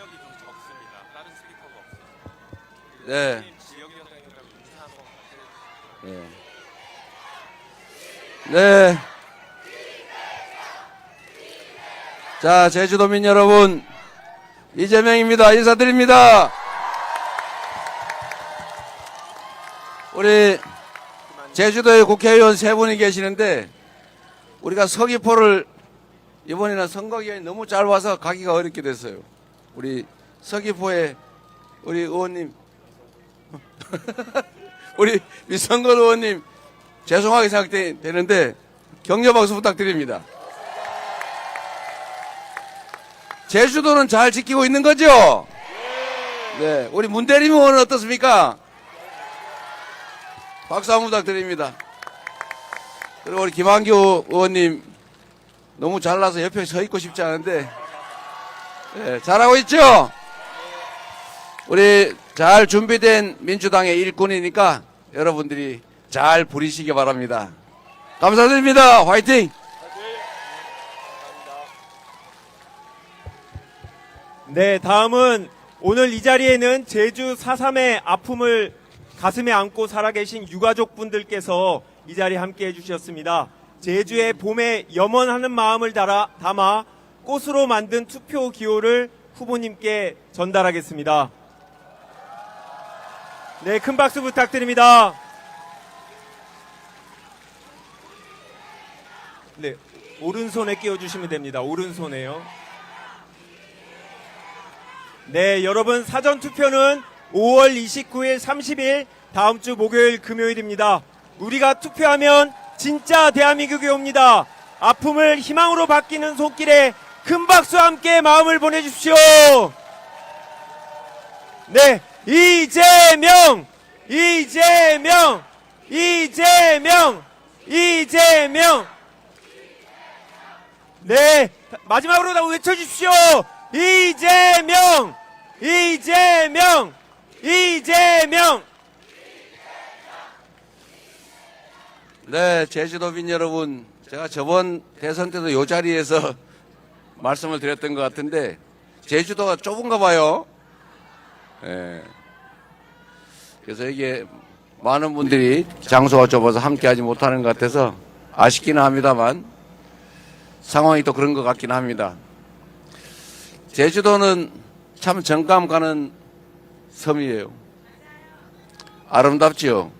지역이 좀 적습니다. 다른 스리퍼가 없어요. 네. 지역이어서 인사 한번 네. 네. 자, 제주도민 여러분, 이재명입니다. 인사드립니다. 우리 제주도에 국회의원 3분이 계시는데 우리가 서귀포를 이번에는 선거기간이 너무 짧아서 가기가 어렵게 됐어요. 우리 서귀포에 우리 의원님 우리 미성건 의원님 죄송하게 생각되는데 격려박수 부탁드립니다. 제주도는 잘 지키고 있는 거죠? 네. 우리 문대림 의원은 어떻습니까? 박수 한번 부탁드립니다. 그리고 우리 김한규 의원님 너무 잘나서 옆에 서 있고 싶지 않은데 네, 잘하고 있죠? 우리 잘 준비된 민주당의 일꾼이니까 여러분들이 잘 부리시기 바랍니다. 감사드립니다. 화이팅! 네, 다음은 오늘 이 자리에는 제주 4.3의 아픔을 가슴에 안고 살아계신 유가족분들께서 이 자리에 함께 해주셨습니다. 제주의 봄에 염원하는 마음을 담아 꽃으로 만든 투표 기호를 후보님께 전달하겠습니다. 네, 큰 박수 부탁드립니다. 네, 오른손에 끼워주시면 됩니다. 오른손에요. 네, 여러분 사전투표는 5월 29일, 30일 다음 주 목요일, 금요일입니다. 우리가 투표하면 진짜 대한민국이 옵니다. 아픔을 희망으로 바뀌는 손길에 큰 박수와 함께 마음을 보내주십시오. 네, 이재명! 이재명! 이재명! 이재명! 네, 마지막으로 다 외쳐주십시오. 이재명! 이재명! 이재명! 네, 제주도민 여러분, 제가 저번 대선 때도 이 자리에서 말씀을 드렸던 것 같은데 제주도가 좁은가 봐요. 네. 그래서 이게 많은 분들이 장소가 좁아서 함께하지 못하는 것 같아서 아쉽기는 합니다만 상황이 또 그런 것 같긴 합니다. 제주도는 참 정감 가는 섬이에요. 아름답지요.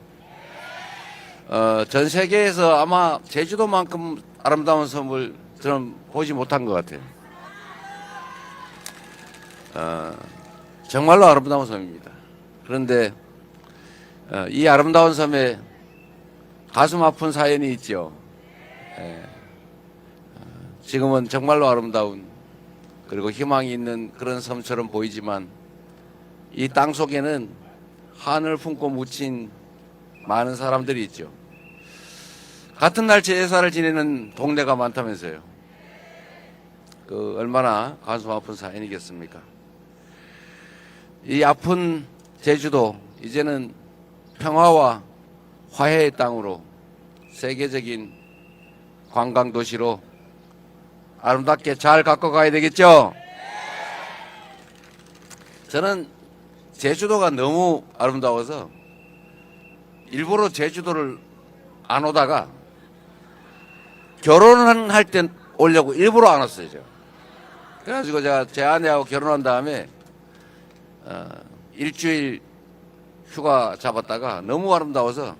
전 세계에서 아마 제주도만큼 아름다운 섬을 저는 보지 못한 것 같아요. 정말로 아름다운 섬입니다. 그런데 이 아름다운 섬에 가슴 아픈 사연이 있죠. 지금은 정말로 아름다운 그리고 희망이 있는 그런 섬처럼 보이지만 이 땅 속에는 한을 품고 묻힌 많은 사람들이 있죠. 같은 날 제사를 지내는 동네가 많다면서요. 얼마나 가슴 아픈 사연이겠습니까? 이 아픈 제주도 이제는 평화와 화해의 땅으로 세계적인 관광도시로 아름답게 잘 갖고 가야 되겠죠? 저는 제주도가 너무 아름다워서 일부러 제주도를 안 오다가 결혼할 때 오려고 일부러 안 왔어요. 제가. 그래가지고 제가 제 아내하고 결혼한 다음에 일주일 휴가 잡았다가 너무 아름다워서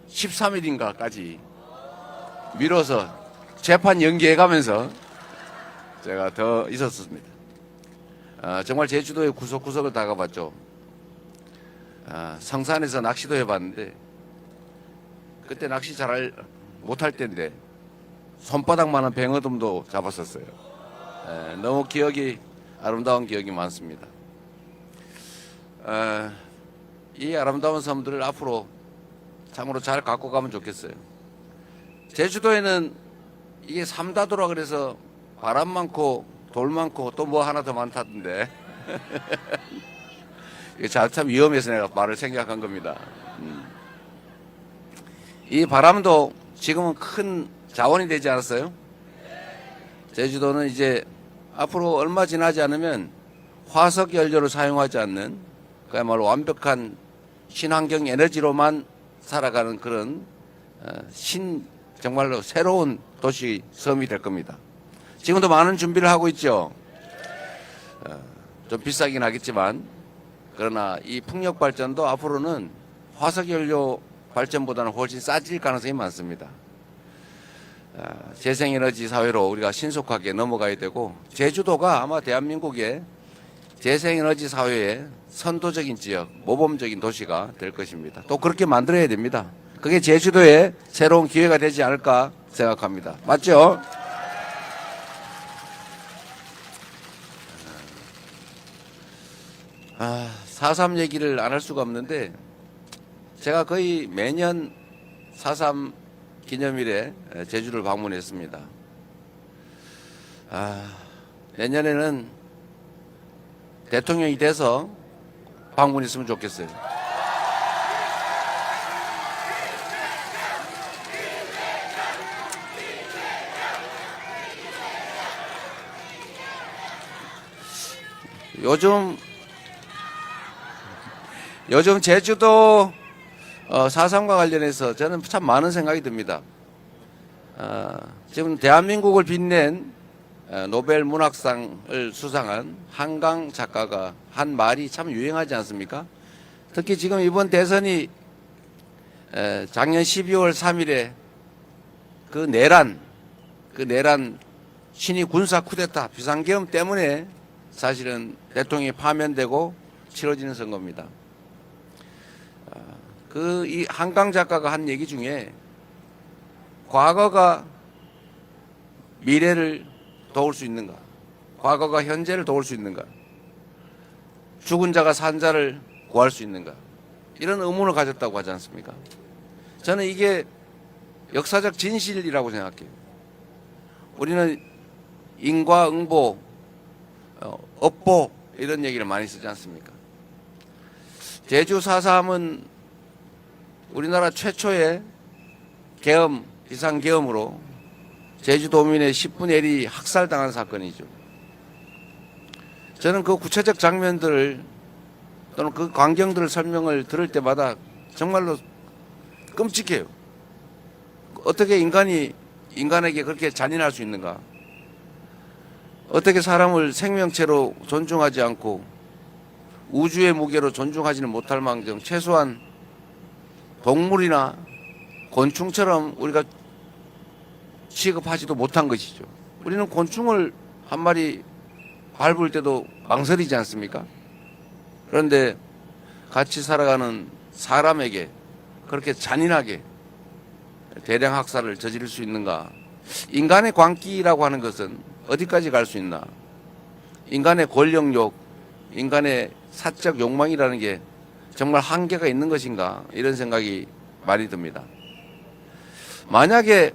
13일인가까지 미뤄서 재판 연기해가면서 제가 더 있었습니다. 정말 제주도의 구석구석을 다 가봤죠. 성산에서 낚시도 해봤는데 그때 낚시 잘 못할 때인데 손바닥만한 뱅어돔도 잡았었어요. 너무 아름다운 기억이 많습니다. 이 아름다운 섬들을 앞으로 참으로 잘 갖고 가면 좋겠어요. 제주도에는 이게 삼다도라 그래서 바람 많고 돌 많고 또 뭐 하나 더 많다던데 이게 참 위험해서 내가 말을 생략한 겁니다. 이 바람도 지금은 큰 자원이 되지 않았어요? 제주도는 이제 앞으로 얼마 지나지 않으면 화석 연료를 사용하지 않는 그야말로 완벽한 친환경 에너지로만 살아가는 그런 정말로 새로운 도시 섬이 될 겁니다. 지금도 많은 준비를 하고 있죠. 좀 비싸긴 하겠지만 그러나 이 풍력 발전도 앞으로는 화석 연료 발전보다는 훨씬 싸질 가능성이 많습니다. 재생에너지 사회로 우리가 신속하게 넘어가야 되고 제주도가 아마 대한민국의 재생에너지 사회의 선도적인 지역, 모범적인 도시가 될 것입니다. 또 그렇게 만들어야 됩니다. 그게 제주도의 새로운 기회가 되지 않을까 생각합니다. 맞죠? 4.3 얘기를 안 할 수가 없는데 제가 거의 매년 4.3 기념일에 제주를 방문했습니다. 내년에는 대통령이 돼서 방문했으면 좋겠어요. 요즘 제주도 4.3과 관련해서 저는 참 많은 생각이 듭니다. 지금 대한민국을 빛낸 노벨 문학상을 수상한 한강 작가가 한 말이 참 유행하지 않습니까? 특히 지금 이번 대선이 작년 12월 3일에 그 내란 신이 군사 쿠데타 비상계엄 때문에 사실은 대통령이 파면되고 치러지는 선거입니다. 이 한강 작가가 한 얘기 중에 과거가 미래를 도울 수 있는가? 과거가 현재를 도울 수 있는가? 죽은 자가 산 자를 구할 수 있는가? 이런 의문을 가졌다고 하지 않습니까? 저는 이게 역사적 진실이라고 생각해요. 우리는 인과응보, 업보 이런 얘기를 많이 쓰지 않습니까? 제주 4.3은 우리나라 최초의 계엄, 비상계엄으로 제주도민의 10분의 1이 학살당한 사건이죠. 저는 그 구체적 장면들을 또는 그 광경들을 설명을 들을 때마다 정말로 끔찍해요. 어떻게 인간에게 그렇게 잔인할 수 있는가? 어떻게 사람을 생명체로 존중하지 않고 우주의 무게로 존중하지는 못할 망정 최소한 동물이나 곤충처럼 우리가 취급하지도 못한 것이죠. 우리는 곤충을 한 마리 밟을 때도 망설이지 않습니까? 그런데 같이 살아가는 사람에게 그렇게 잔인하게 대량 학살을 저지를 수 있는가? 인간의 광기라고 하는 것은 어디까지 갈 수 있나? 인간의 권력욕, 인간의 사적 욕망이라는 게 정말 한계가 있는 것인가? 이런 생각이 많이 듭니다. 만약에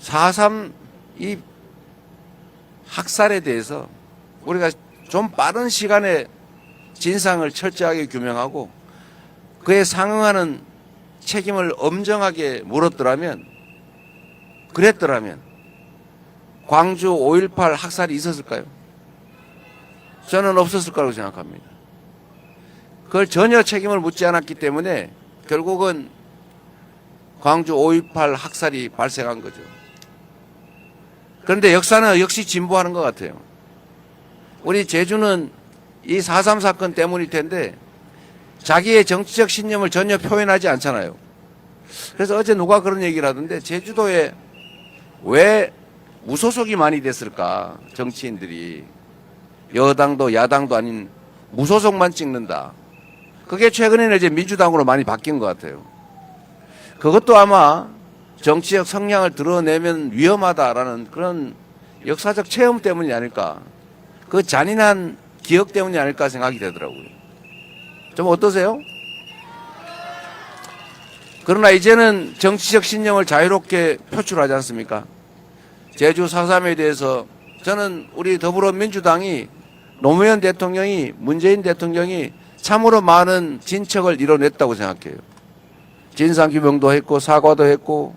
4.3 이 학살에 대해서 우리가 좀 빠른 시간에 진상을 철저하게 규명하고 그에 상응하는 책임을 엄정하게 물었더라면, 그랬더라면 광주 5.18 학살이 있었을까요? 저는 없었을 거라고 생각합니다. 그걸 전혀 책임을 묻지 않았기 때문에 결국은 광주 5.18 학살이 발생한 거죠. 그런데 역사는 역시 진보하는 것 같아요. 우리 제주는 이 4.3 사건 때문일 텐데 자기의 정치적 신념을 전혀 표현하지 않잖아요. 그래서 어제 누가 그런 얘기를 하던데 제주도에 왜 무소속이 많이 됐을까? 정치인들이 여당도 야당도 아닌 무소속만 찍는다. 그게 최근에는 이제 민주당으로 많이 바뀐 것 같아요. 그것도 아마 정치적 성향을 드러내면 위험하다라는 그런 역사적 체험 때문이 아닐까. 그 잔인한 기억 때문이 아닐까 생각이 되더라고요. 좀 어떠세요? 그러나 이제는 정치적 신념을 자유롭게 표출하지 않습니까? 제주 4.3에 대해서 저는 우리 더불어민주당이 노무현 대통령이, 문재인 대통령이 참으로 많은 진척을 이뤄냈다고 생각해요. 진상규명도 했고 사과도 했고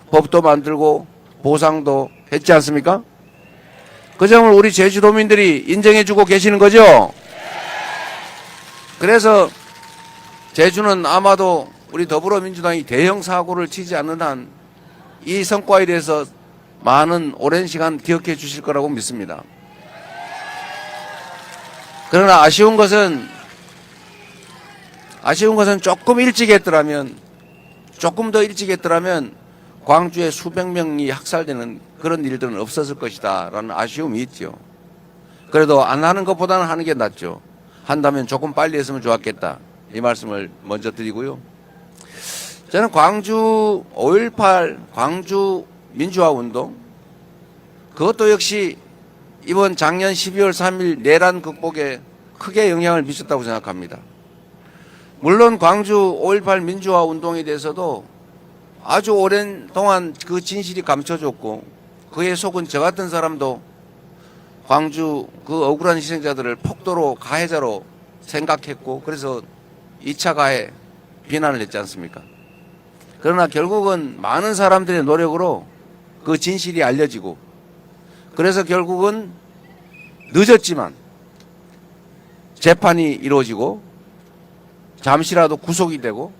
법도 만들고 보상도 했지 않습니까? 그 점을 우리 제주도민들이 인정해주고 계시는 거죠? 그래서 제주는 아마도 우리 더불어민주당이 대형 사고를 치지 않는 한 이 성과에 대해서 많은 오랜 시간 기억해 주실 거라고 믿습니다. 그러나 아쉬운 것은 조금 더 일찍 했더라면 광주에 수백 명이 학살되는 그런 일들은 없었을 것이다 라는 아쉬움이 있죠. 그래도 안 하는 것보다는 하는 게 낫죠. 한다면 조금 빨리 했으면 좋았겠다, 이 말씀을 먼저 드리고요. 저는 광주 5.18 광주 민주화운동, 그것도 역시 이번 작년 12월 3일 내란 극복에 크게 영향을 미쳤다고 생각합니다. 물론 광주 5.18 민주화운동에 대해서도 아주 오랜 동안 그 진실이 감춰졌고, 그에 속은 저 같은 사람도 광주 그 억울한 희생자들을 폭도로 가해자로 생각했고, 그래서 2차 가해 비난을 했지 않습니까? 그러나 결국은 많은 사람들의 노력으로 그 진실이 알려지고, 그래서 결국은 늦었지만 재판이 이루어지고 잠시라도 구속이 되고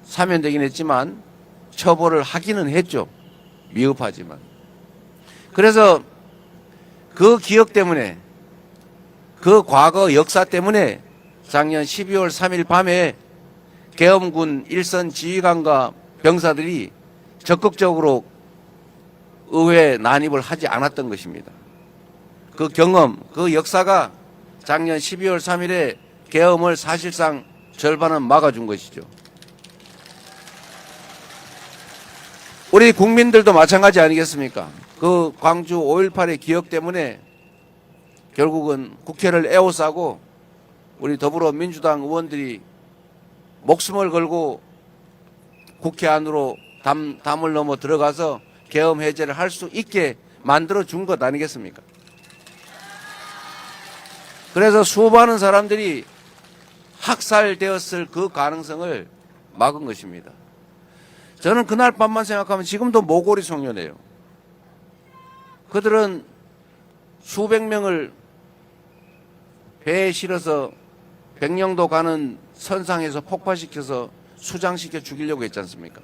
사면되긴 했지만 처벌을 하기는 했죠. 미흡하지만. 그래서 그 기억 때문에, 그 과거 역사 때문에 작년 12월 3일 밤에 계엄군 일선 지휘관과 병사들이 적극적으로 의회 난입을 하지 않았던 것입니다. 그 경험, 그 역사가 작년 12월 3일에 계엄을 사실상 절반은 막아준 것이죠. 우리 국민들도 마찬가지 아니겠습니까? 그 광주 5.18의 기억 때문에 결국은 국회를 에워싸고 우리 더불어민주당 의원들이 목숨을 걸고 국회 안으로 담을 넘어 들어가서 계엄 해제를 할 수 있게 만들어준 것 아니겠습니까? 그래서 수많은 사람들이 학살되었을 그 가능성을 막은 것입니다. 저는 그날 밤만 생각하면 지금도 모골이 송년해요. 그들은 수백 명을 배에 실어서 백령도 가는 선상에서 폭파시켜서 수장시켜 죽이려고 했지 않습니까?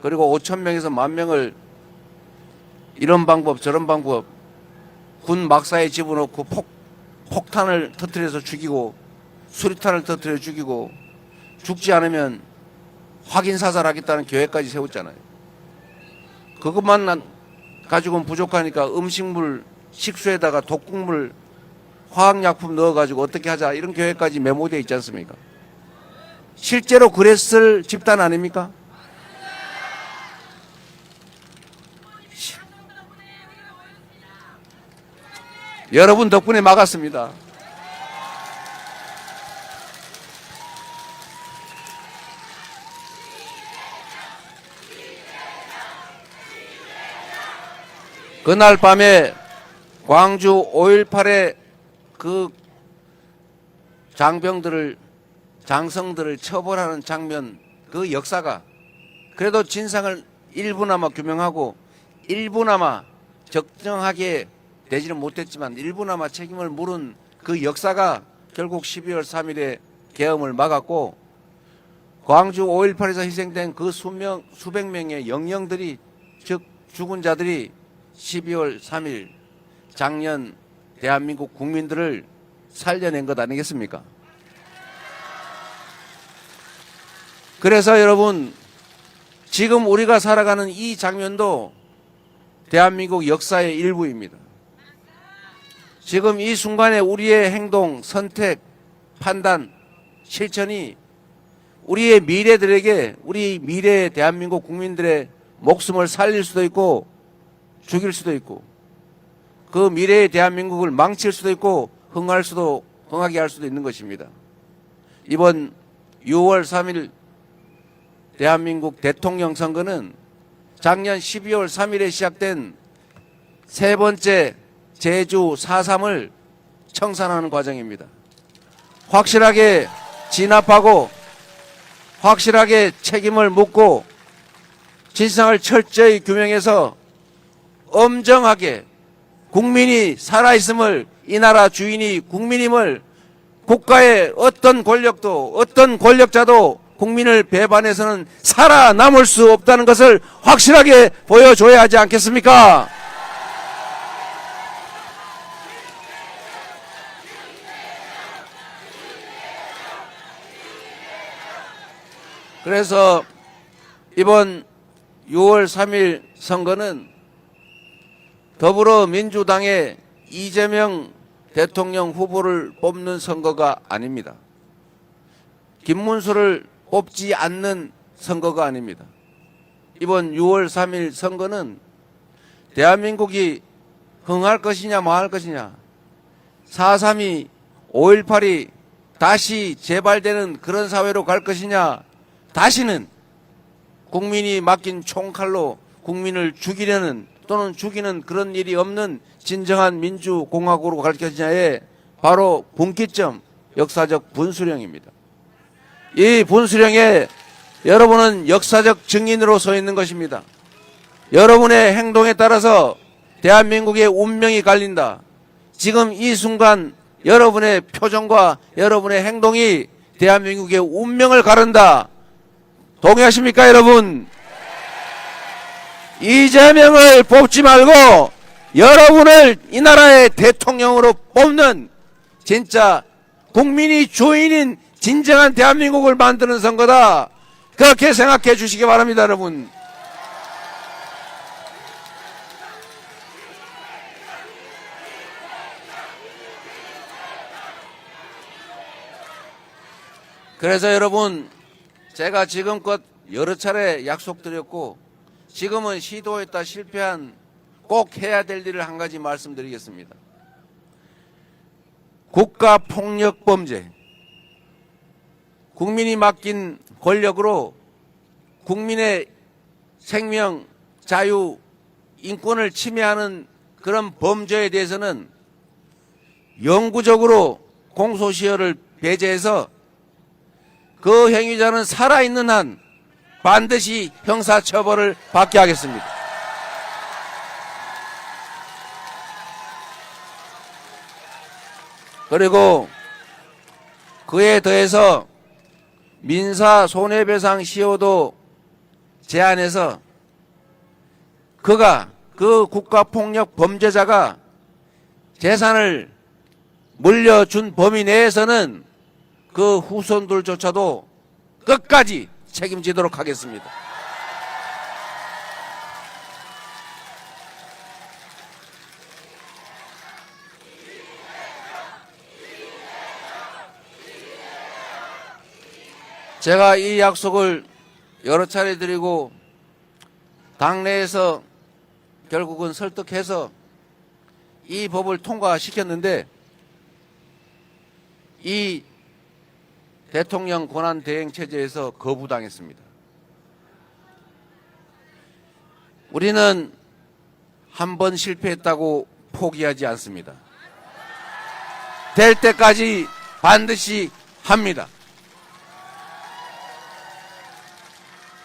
그리고 5천 명에서 10,000명을 이런 방법 저런 방법 군 막사에 집어넣고 폭탄을 터뜨려서 죽이고 수류탄을 터뜨려 죽이고, 죽지 않으면 확인 사살하겠다는 계획까지 세웠잖아요. 그것만 가지고는 부족하니까 음식물, 식수에다가 독국물, 화학약품 넣어가지고 어떻게 하자, 이런 계획까지 메모되어 있지 않습니까? 실제로 그랬을 집단 아닙니까? 여러분 덕분에 막았습니다. 그날 밤에 광주 5.18의 그 장성들을 처벌하는 장면, 그 역사가 그래도 진상을 일부나마 규명하고 일부나마 적정하게 되지는 못했지만 일부나마 책임을 물은 그 역사가 결국 12월 3일에 계엄을 막았고, 광주 5.18에서 희생된 그 수백 명의 영령들이, 즉 죽은 자들이 12월 3일 작년 대한민국 국민들을 살려낸 것 아니겠습니까? 그래서 여러분, 지금 우리가 살아가는 이 장면도 대한민국 역사의 일부입니다. 지금 이 순간에 우리의 행동, 선택, 판단, 실천이 우리의 미래들에게, 우리 미래의 대한민국 국민들의 목숨을 살릴 수도 있고 죽일 수도 있고, 그 미래의 대한민국을 망칠 수도 있고 흥하게 할 수도 있는 것입니다. 이번 6월 3일 대한민국 대통령 선거는 작년 12월 3일에 시작된 세 번째 제주 4.3을 청산하는 과정입니다. 확실하게 진압하고 확실하게 책임을 묻고 진상을 철저히 규명해서 엄정하게 국민이 살아있음을, 이 나라 주인이 국민임을, 국가의 어떤 권력도 어떤 권력자도 국민을 배반해서는 살아남을 수 없다는 것을 확실하게 보여줘야 하지 않겠습니까? 그래서 이번 6월 3일 선거는 더불어민주당의 이재명 대통령 후보를 뽑는 선거가 아닙니다. 김문수를 뽑지 않는 선거가 아닙니다. 이번 6월 3일 선거는 대한민국이 흥할 것이냐 망할 것이냐, 4.3이 5.18이 다시 재발되는 그런 사회로 갈 것이냐, 다시는 국민이 맡긴 총칼로 국민을 죽이려는 또는 죽이는 그런 일이 없는 진정한 민주공화국으로 갈 것이냐의 바로 분기점, 역사적 분수령입니다. 이 분수령에 여러분은 역사적 증인으로 서 있는 것입니다. 여러분의 행동에 따라서 대한민국의 운명이 갈린다. 지금 이 순간 여러분의 표정과 여러분의 행동이 대한민국의 운명을 가른다. 동의하십니까, 여러분? 이재명을 뽑지 말고 여러분을 이 나라의 대통령으로 뽑는 진짜 국민이 주인인 진정한 대한민국을 만드는 선거다. 그렇게 생각해 주시기 바랍니다, 여러분. 그래서 여러분, 제가 지금껏 여러 차례 약속드렸고 지금은 시도했다 실패한 꼭 해야 될 일을 한 가지 말씀드리겠습니다. 국가폭력범죄, 국민이 맡긴 권력으로 국민의 생명, 자유, 인권을 침해하는 그런 범죄에 대해서는 영구적으로 공소시효를 배제해서 그 행위자는 살아있는 한 반드시 형사처벌을 받게 하겠습니다. 그리고 그에 더해서 민사 손해배상 시효도 제한해서 그 국가폭력 범죄자가 재산을 물려준 범위 내에서는 그 후손들조차도 끝까지 책임지도록 하겠습니다. 제가 이 약속을 여러 차례 드리고 당내에서 결국은 설득해서 이 법을 통과시켰는데 이 대통령 권한 대행 체제에서 거부당했습니다. 우리는 한 번 실패했다고 포기하지 않습니다. 될 때까지 반드시 합니다.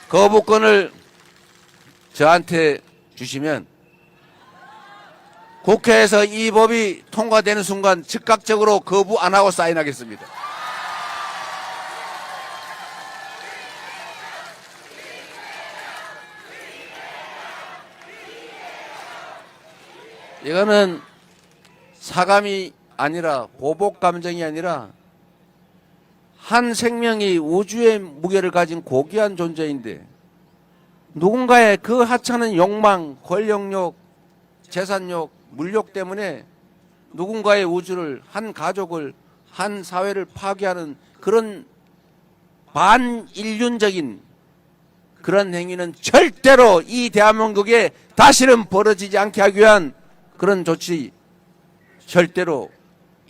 거부권을 저한테 주시면 국회에서 이 법이 통과되는 순간 즉각적으로 거부 안 하고 사인하겠습니다. 이거는 사감이 아니라 보복 감정이 아니라 한 생명이 우주의 무게를 가진 고귀한 존재인데 누군가의 그 하찮은 욕망, 권력욕, 재산욕, 물욕 때문에 누군가의 우주를, 한 가족을, 한 사회를 파괴하는 그런 반인륜적인 그런 행위는 절대로 이 대한민국에 다시는 벌어지지 않게 하기 위한 그런 조치 절대로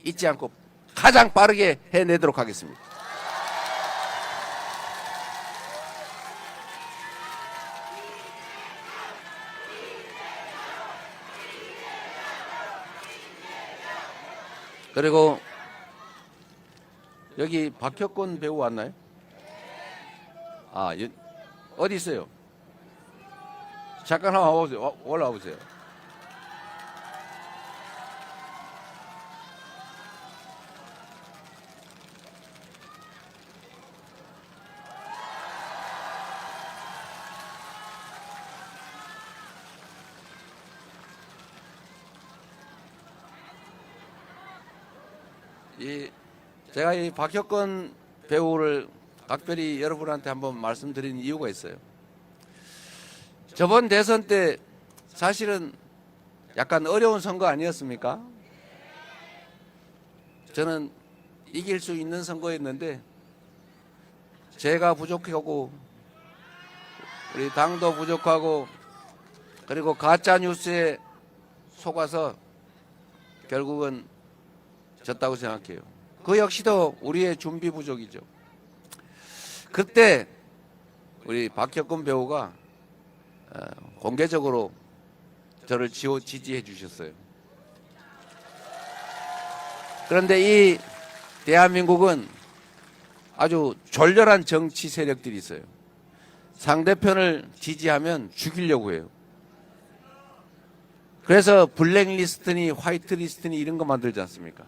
잊지 않고 가장 빠르게 해내도록 하겠습니다. 그리고 여기 박혁권 배우 왔나요? 어디 있어요? 잠깐 한번 와보세요. 올라와 보세요. 제가 이 박혁건 배우를 각별히 여러분한테 한번 말씀드린 이유가 있어요. 저번 대선 때 사실은 약간 어려운 선거 아니었습니까? 저는 이길 수 있는 선거였는데 제가 부족하고 우리 당도 부족하고 그리고 가짜 뉴스에 속아서 결국은 졌다고 생각해요. 그 역시도 우리의 준비 부족이죠. 그때 우리 박혁건 배우가 공개적으로 저를 지지해 주셨어요. 그런데 이 대한민국은 아주 졸렬한 정치 세력들이 있어요. 상대편을 지지하면 죽이려고 해요. 그래서 블랙리스트니 화이트리스트니 이런 거 만들지 않습니까?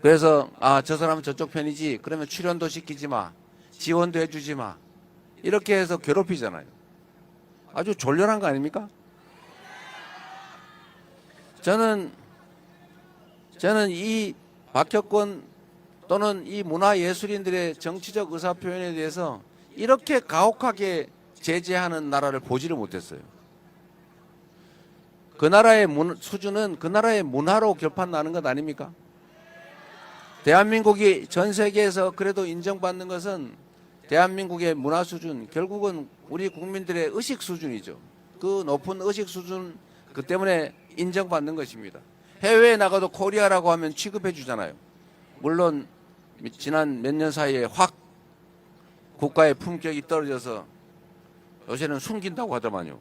그래서 저 사람은 저쪽 편이지, 그러면 출연도 시키지 마, 지원도 해주지 마, 이렇게 해서 괴롭히잖아요. 아주 졸렬한 거 아닙니까? 저는 이 박혁건 또는 이 문화예술인들의 정치적 의사표현에 대해서 이렇게 가혹하게 제재하는 나라를 보지를 못했어요. 그 나라의 수준은 그 나라의 문화로 결판나는 것 아닙니까? 대한민국이 전 세계에서 그래도 인정받는 것은 대한민국의 문화 수준, 결국은 우리 국민들의 의식 수준이죠. 그 높은 의식 수준, 그 때문에 인정받는 것입니다. 해외에 나가도 코리아라고 하면 취급해 주잖아요. 물론 지난 몇 년 사이에 확 국가의 품격이 떨어져서 요새는 숨긴다고 하더만요.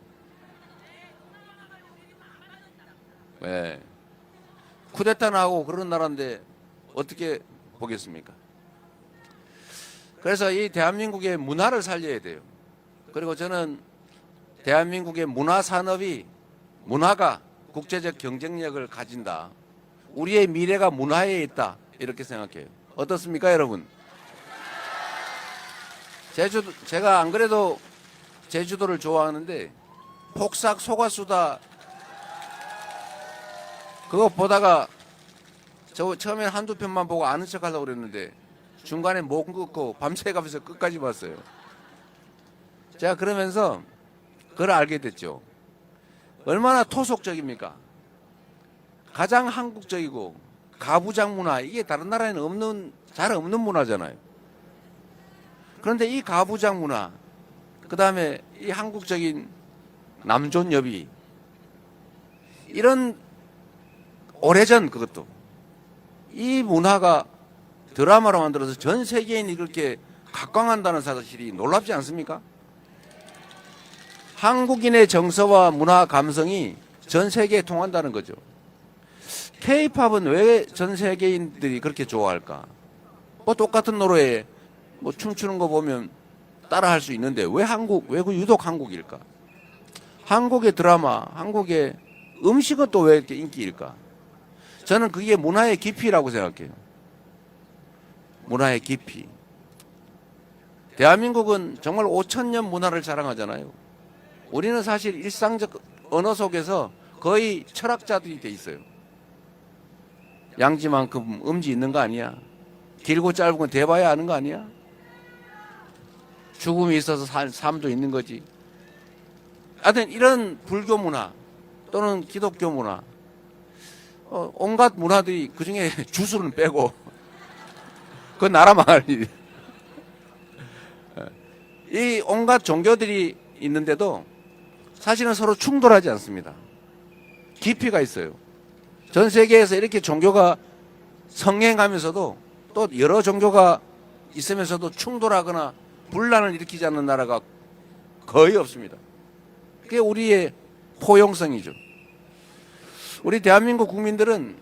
네. 쿠데타 나고 그런 나라인데 어떻게 보겠습니까? 그래서 이 대한민국의 문화를 살려야 돼요. 그리고 저는 대한민국의 문화가 국제적 경쟁력을 가진다. 우리의 미래가 문화에 있다. 이렇게 생각해요. 어떻습니까, 여러분? 제가 안 그래도 제주도를 좋아하는데 폭삭 속았수다 그거 보다가 저 처음엔 한두 편만 보고 아는 척 하려고 그랬는데 중간에 못 끊고 밤새 가면서 끝까지 봤어요. 제가 그러면서 그걸 알게 됐죠. 얼마나 토속적입니까? 가장 한국적이고 가부장 문화, 이게 다른 나라에는 잘 없는 문화잖아요. 그런데 이 가부장 문화, 그 다음에 이 한국적인 남존여비, 이런 오래전 그것도 이 문화가 드라마로 만들어서 전 세계인이 그렇게 각광한다는 사실이 놀랍지 않습니까? 한국인의 정서와 문화 감성이 전 세계에 통한다는 거죠. K-팝은 왜 전 세계인들이 그렇게 좋아할까? 뭐 똑같은 노래에 뭐 춤추는 거 보면 따라할 수 있는데 왜 유독 한국일까? 한국의 드라마, 한국의 음식은 또 왜 이렇게 인기일까? 저는 그게 문화의 깊이라고 생각해요. 문화의 깊이. 대한민국은 정말 5,000년 문화를 자랑하잖아요. 우리는 사실 일상적 언어 속에서 거의 철학자들이 돼 있어요. 양지만큼 음지 있는 거 아니야? 길고 짧은 건 대봐야 아는 거 아니야? 죽음이 있어서 삶도 있는 거지. 하여튼 이런 불교 문화 또는 기독교 문화, 온갖 문화들이 그중에 주술은 빼고 그건 나라 망할 일이. 이 온갖 종교들이 있는데도 사실은 서로 충돌하지 않습니다. 깊이가 있어요. 전 세계에서 이렇게 종교가 성행하면서도 또 여러 종교가 있으면서도 충돌하거나 분란을 일으키지 않는 나라가 거의 없습니다. 그게 우리의 포용성이죠. 우리 대한민국 국민들은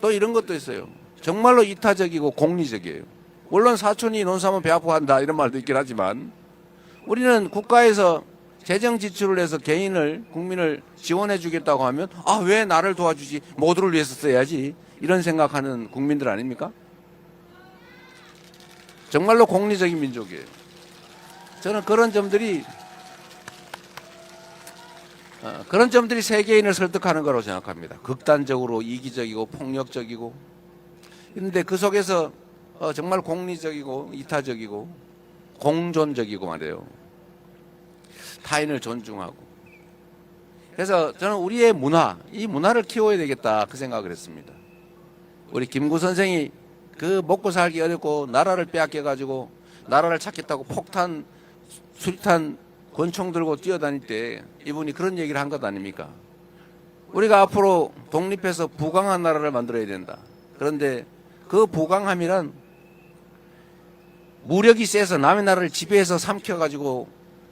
또 이런 것도 있어요. 정말로 이타적이고 공리적이에요. 물론 사촌이 논사하면 배 아파한다 이런 말도 있긴 하지만 우리는 국가에서 재정 지출을 해서 국민을 지원해 주겠다고 하면 왜 나를 도와주지, 모두를 위해서 써야지, 이런 생각하는 국민들 아닙니까? 정말로 공리적인 민족이에요. 저는 그런 점들이 세계인을 설득하는 거라고 생각합니다. 극단적으로 이기적이고 폭력적이고 근데 그 속에서 정말 공리적이고 이타적이고 공존적이고 말이에요. 타인을 존중하고. 그래서 저는 우리의 문화, 이 문화를 키워야 되겠다 그 생각을 했습니다. 우리 김구 선생이 그 먹고 살기 어렵고 나라를 빼앗겨 가지고 나라를 찾겠다고 폭탄, 수리탄, 권총 들고 뛰어다닐 때 이분이 그런 얘기를 한 것 아닙니까? 우리가 앞으로 독립해서 부강한 나라를 만들어야 된다. 그런데 그 부강함이란 무력이 세서 남의 나라를 지배해서 삼켜가지고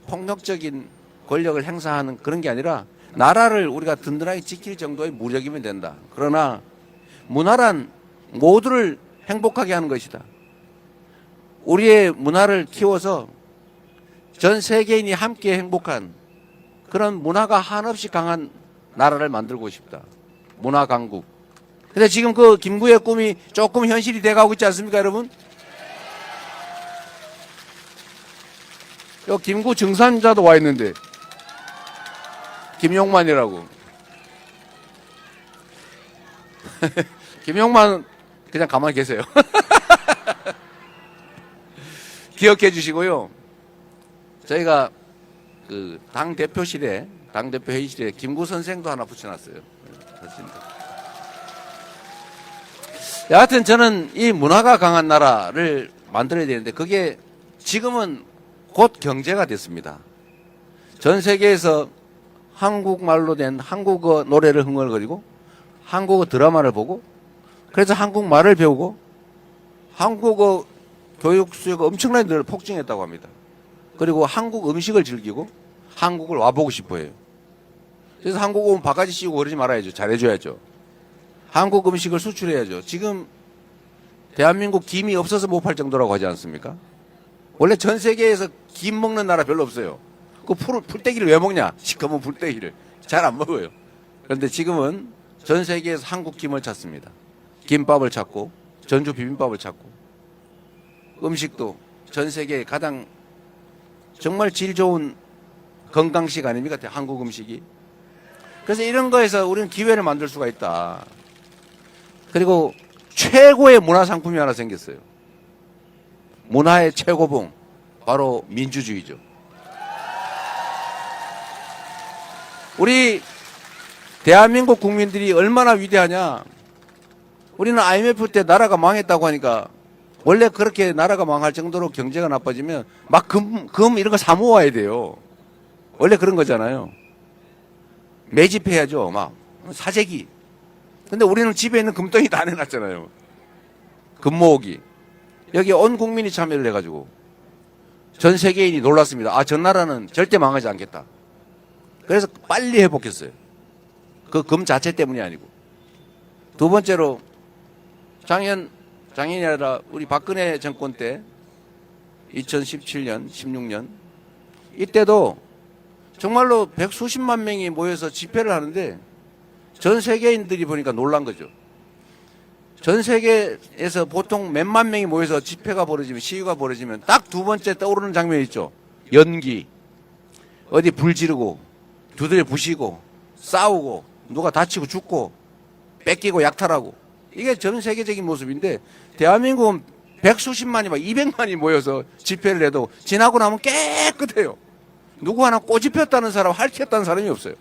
폭력적인 권력을 행사하는 그런 게 아니라 나라를 우리가 든든하게 지킬 정도의 무력이면 된다. 그러나 문화란 모두를 행복하게 하는 것이다. 우리의 문화를 키워서 전 세계인이 함께 행복한 그런 문화가 한없이 강한 나라를 만들고 싶다. 문화 강국. 근데 지금 그 김구의 꿈이 조금 현실이 돼가고 있지 않습니까, 여러분? 요 김구 증산자도 와 있는데 김용만이라고. 김용만 그냥 가만히 계세요. 기억해 주시고요. 저희가 그 당 대표실에 당대표 회의실에 김구 선생도 하나 붙여놨어요. 여하튼 저는 이 문화가 강한 나라를 만들어야 되는데 그게 지금은 곧 경제가 됐습니다. 전 세계에서 한국말로 된 한국어 노래를 흥얼거리고 한국어 드라마를 보고 그래서 한국말을 배우고 한국어 교육 수요가 엄청나게 늘 폭증했다고 합니다. 그리고 한국 음식을 즐기고 한국을 와보고 싶어 해요. 그래서 한국 오면 바가지 씌우고 그러지 말아야죠. 잘해줘야죠. 한국 음식을 수출해야죠. 지금 대한민국 김이 없어서 못 팔 정도라고 하지 않습니까? 원래 전 세계에서 김 먹는 나라 별로 없어요. 그 풀떼기를 왜 먹냐? 시커먼 풀떼기를. 잘 안 먹어요. 그런데 지금은 전 세계에서 한국 김을 찾습니다. 김밥을 찾고 전주 비빔밥을 찾고 음식도 전 세계에 가장 정말 질 좋은 건강식 아닙니까? 한국 음식이. 그래서 이런 거에서 우리는 기회를 만들 수가 있다. 그리고 최고의 문화 상품이 하나 생겼어요. 문화의 최고봉. 바로 민주주의죠. 우리 대한민국 국민들이 얼마나 위대하냐. 우리는 IMF 때 나라가 망했다고 하니까 원래 그렇게 나라가 망할 정도로 경제가 나빠지면 막 금 이런 거 사모아야 돼요. 원래 그런 거잖아요. 매집해야죠. 막 사재기. 근데 우리는 집에 있는 금덩이 다 내놨잖아요. 금 모으기. 여기 온 국민이 참여를 해가지고 전 세계인이 놀랐습니다. 아, 전 나라는 절대 망하지 않겠다. 그래서 빨리 회복했어요. 그 금 자체 때문이 아니고. 두 번째로 작년이 아니라 우리 박근혜 정권 때 2017년, 16년 이때도 정말로 백수십만 명이 모여서 집회를 하는데 전 세계인들이 보니까 놀란 거죠. 전 세계에서 보통 몇만 명이 모여서 집회가 벌어지면 시위가 벌어지면 딱 두 번째 떠오르는 장면이 있죠. 연기. 어디 불 지르고 두드려 부시고 싸우고 누가 다치고 죽고 뺏기고 약탈하고 이게 전 세계적인 모습인데 대한민국은 백수십만이 막 200만이 모여서 집회를 해도 지나고 나면 깨끗해요. 누구 하나 꼬집 폈다는 사람, 핥혔다는 사람이 없어요.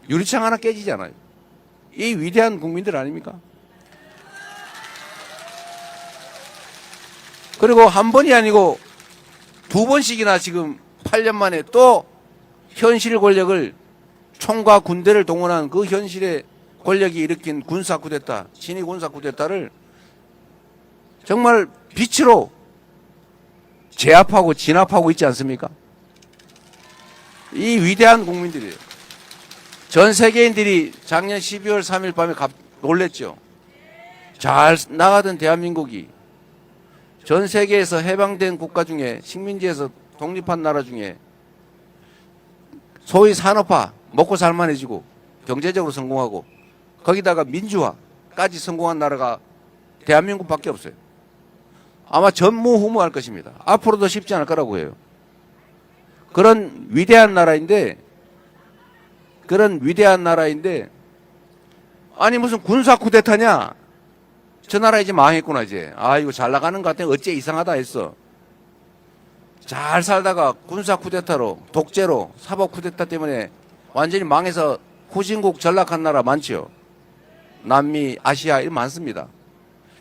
유리창 하나 깨지지 않아요. 이 위대한 국민들 아닙니까? 그리고 한 번이 아니고 두 번씩이나 지금 8년 만에 또 현실 권력을 총과 군대를 동원한 그 현실의 권력이 일으킨 군사 쿠데타, 친위 군사 쿠데타를 정말 빛으로 제압하고 진압하고 있지 않습니까? 이 위대한 국민들이에요. 전 세계인들이 작년 12월 3일 밤에 놀랬죠. 잘 나가던 대한민국이 전 세계에서 해방된 국가 중에 식민지에서 독립한 나라 중에 소위 산업화, 먹고 살만해지고 경제적으로 성공하고 거기다가 민주화까지 성공한 나라가 대한민국밖에 없어요. 아마 전무후무할 것입니다. 앞으로도 쉽지 않을 거라고 해요. 그런 위대한 나라인데 아니 무슨 군사 쿠데타냐? 저 나라 이제 망했구나 이제. 아 이거 잘 나가는 것 같아. 어째 이상하다 했어. 잘 살다가 군사 쿠데타로 독재로 사법 쿠데타 때문에 완전히 망해서 후진국 전락한 나라 많죠. 남미, 아시아 이 많습니다.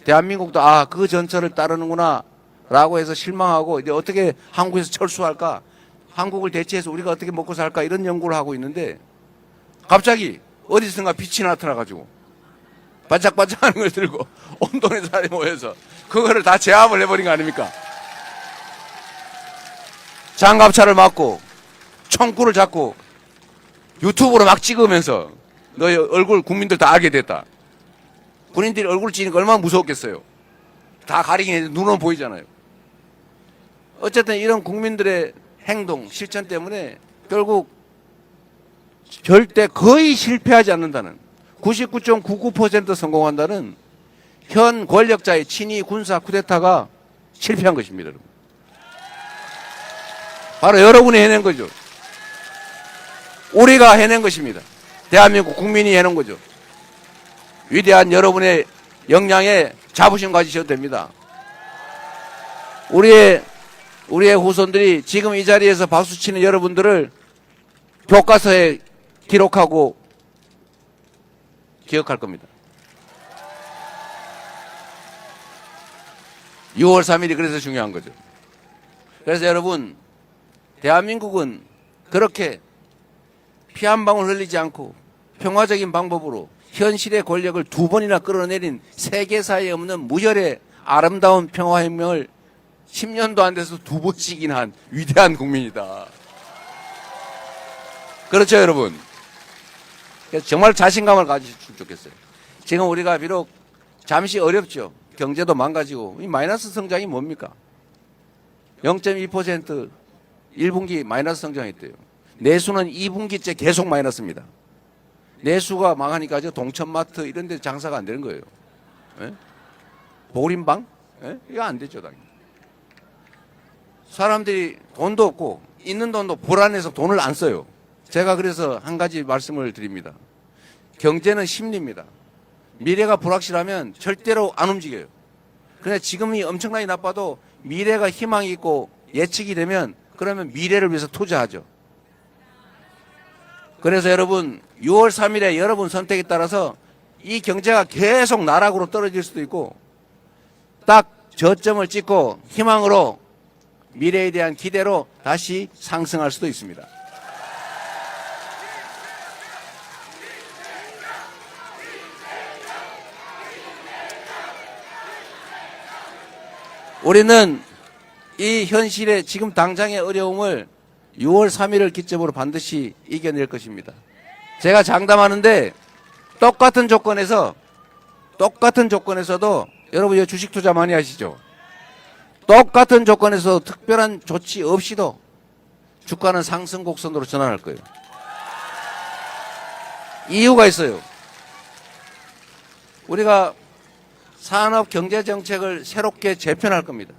대한민국도 아 그 전철을 따르는구나 라고 해서 실망하고 이제 어떻게 한국에서 철수할까, 한국을 대체해서 우리가 어떻게 먹고 살까 이런 연구를 하고 있는데 갑자기 어디선가 빛이 나타나가지고 반짝반짝하는 걸 들고 온 동네 사람이 모여서 그거를 다 제압을 해버린 거 아닙니까? 장갑차를 맞고 총구를 잡고 유튜브로 막 찍으면서 너의 얼굴 국민들 다 알게 됐다. 군인들이 얼굴 찍으니까 얼마나 무서웠겠어요. 다 가리긴 해도 눈은 보이잖아요. 어쨌든 이런 국민들의 행동, 실천 때문에 결국 절대 거의 실패하지 않는다는 99.99% 성공한다는 현 권력자의 친위 군사 쿠데타가 실패한 것입니다. 여러분. 바로 여러분이 해낸 거죠. 우리가 해낸 것입니다. 대한민국 국민이 해낸 거죠. 위대한 여러분의 역량에 자부심 가지셔도 됩니다. 우리의 후손들이 지금 이 자리에서 박수치는 여러분들을 교과서에 기록하고 기억할 겁니다. 6월 3일이 그래서 중요한 거죠. 그래서 여러분, 대한민국은 그렇게 피 한 방울 흘리지 않고 평화적인 방법으로 현실의 권력을 2번이나 끌어내린 세계사에 없는 무혈의 아름다운 평화혁명을 10년도 안 돼서 2번씩이나 한 위대한 국민이다. 그렇죠, 여러분? 정말 자신감을 가지셨으면 좋겠어요. 지금 우리가 비록 잠시 어렵죠. 경제도 망가지고 이 마이너스 성장이 뭡니까? 0.2% 1분기 마이너스 성장했대요. 내수는 2분기째 계속 마이너스입니다. 내수가 망하니까 저 동천마트 이런 데 장사가 안 되는 거예요. 예? 보림방? 예? 이거 안 되죠, 당연히. 사람들이 돈도 없고 있는 돈도 불안해서 돈을 안 써요. 제가 그래서 한 가지 말씀을 드립니다. 경제는 심리입니다. 미래가 불확실하면 절대로 안 움직여요. 그런데 지금이 엄청나게 나빠도 미래가 희망이 있고 예측이 되면 그러면 미래를 위해서 투자하죠. 그래서 여러분 6월 3일에 여러분 선택에 따라서 이 경제가 계속 나락으로 떨어질 수도 있고 딱 저점을 찍고 희망으로 미래에 대한 기대로 다시 상승할 수도 있습니다. 우리는 이 현실의 지금 당장의 어려움을 6월 3일을 기점으로 반드시 이겨낼 것입니다. 제가 장담하는데 똑같은 조건에서도 여러분 이거 주식 투자 많이 하시죠? 똑같은 조건에서 특별한 조치 없이도 주가는 상승 곡선으로 전환할 거예요. 이유가 있어요. 우리가 산업 경제 정책을 새롭게 재편할 겁니다.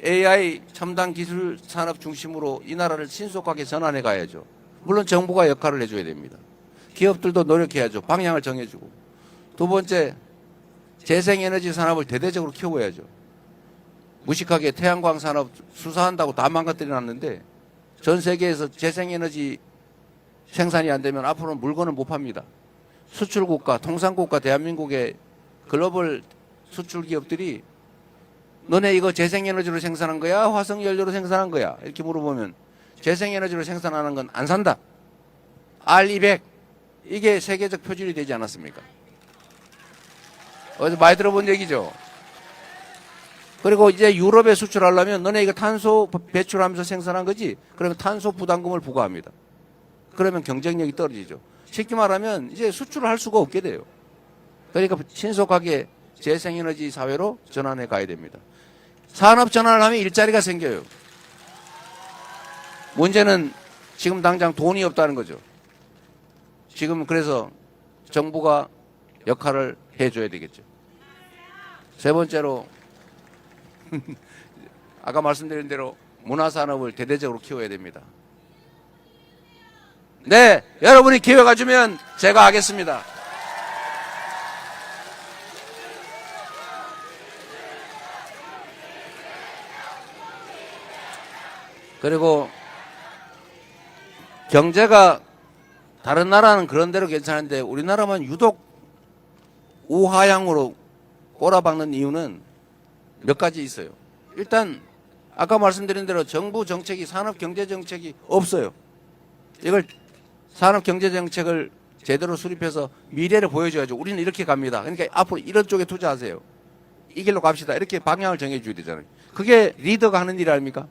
AI 첨단 기술 산업 중심으로 이 나라를 신속하게 전환해 가야죠. 물론 정부가 역할을 해줘야 됩니다. 기업들도 노력해야죠. 방향을 정해주고. 두 번째, 재생에너지 산업을 대대적으로 키워야죠. 무식하게 태양광 산업 수사한다고 다 망가뜨려놨는데 전 세계에서 재생에너지 생산이 안 되면 앞으로는 물건을 못 팝니다. 수출국가, 통상국가 대한민국의 글로벌 수출 기업들이 너네 이거 재생에너지로 생산한 거야? 화석연료로 생산한 거야? 이렇게 물어보면 재생에너지로 생산하는 건 안 산다. R200 이게 세계적 표준이 되지 않았습니까? 어디서 많이 들어본 얘기죠. 그리고 이제 유럽에 수출하려면 너네 이거 탄소 배출하면서 생산한 거지? 그러면 탄소 부담금을 부과합니다. 그러면 경쟁력이 떨어지죠. 쉽게 말하면 이제 수출을 할 수가 없게 돼요. 그러니까 신속하게 재생에너지 사회로 전환해 가야 됩니다. 산업 전환을 하면 일자리가 생겨요. 문제는 지금 당장 돈이 없다는 거죠. 지금 그래서 정부가 역할을 해줘야 되겠죠. 세 번째로 아까 말씀드린 대로 문화산업을 대대적으로 키워야 됩니다. 네, 여러분이 기회가 주면 제가 하겠습니다. 그리고 경제가 다른 나라는 그런 대로 괜찮은데 우리나라만 유독 우하향으로 꼬라박는 이유는 몇 가지 있어요. 일단 아까 말씀드린 대로 정부 정책이 산업 경제 정책이 없어요. 이걸 산업 경제 정책을 제대로 수립해서 미래를 보여줘야죠. 우리는 이렇게 갑니다. 그러니까 앞으로 이런 쪽에 투자하세요. 이 길로 갑시다. 이렇게 방향을 정해줘야 되잖아요. 그게 리더가 하는 일 아닙니까?